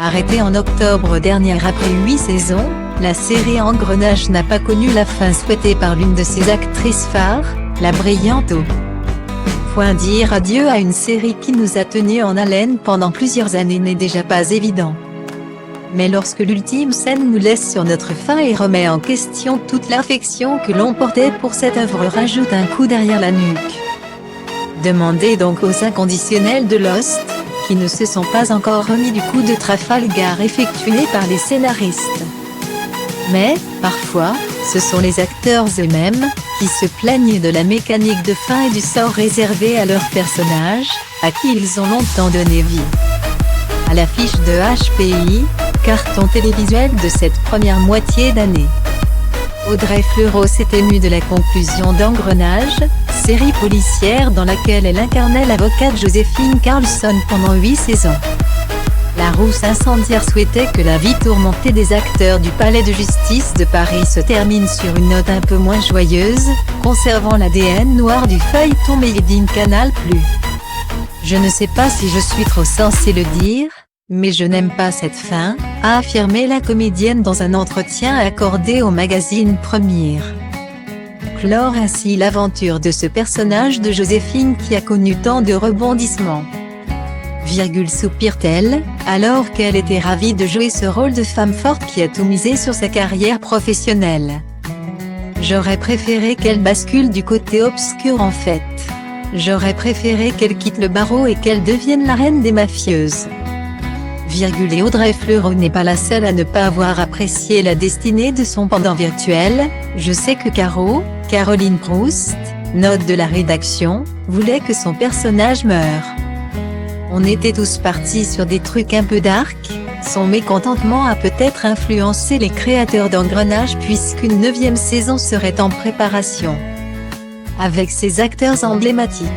Arrêtée en octobre dernier après 8 saisons, la série Engrenage n'a pas connu la fin souhaitée par l'une de ses actrices phares, la brillante O. Dire adieu à une série qui nous a tenus en haleine pendant plusieurs années n'est déjà pas évident. Mais lorsque l'ultime scène nous laisse sur notre faim et remet en question toute l'affection que l'on portait pour cette œuvre, rajoute un coup derrière la nuque. Demandez donc aux inconditionnels de Lost, qui ne se sont pas encore remis du coup de Trafalgar effectué par les scénaristes. Mais, parfois, ce sont les acteurs eux-mêmes, qui se plaignent de la mécanique de fin et du sort réservé à leurs personnages, à qui ils ont longtemps donné vie. À l'affiche de HPI, carton télévisuel de cette première moitié d'année. Audrey Fleurot s'est émue de la conclusion d'Engrenage, série policière dans laquelle elle incarnait l'avocate Joséphine Carlson pendant 8 saisons. La rousse incendiaire souhaitait que la vie tourmentée des acteurs du Palais de Justice de Paris se termine sur une note un peu moins joyeuse, conservant l'ADN noir du feuilleton Made in Canal+. Je ne sais pas si je suis trop censée le dire, mais je n'aime pas cette fin, a affirmé la comédienne dans un entretien accordé au magazine Première. Clore ainsi l'aventure de ce personnage de Joséphine qui a connu tant de rebondissements. Soupire-t-elle, alors qu'elle était ravie de jouer ce rôle de femme forte qui a tout misé sur sa carrière professionnelle. J'aurais préféré qu'elle bascule du côté obscur en fait. J'aurais préféré qu'elle quitte le barreau et qu'elle devienne la reine des mafieuses. Et Audrey Fleurot n'est pas la seule à ne pas avoir apprécié la destinée de son pendant virtuel. Je sais que Caroline Proust, note de la rédaction, voulait que son personnage meure. On était tous partis sur des trucs un peu dark. Son mécontentement a peut-être influencé les créateurs d'Engrenage puisqu'une 9e saison serait en préparation. Avec ses acteurs emblématiques.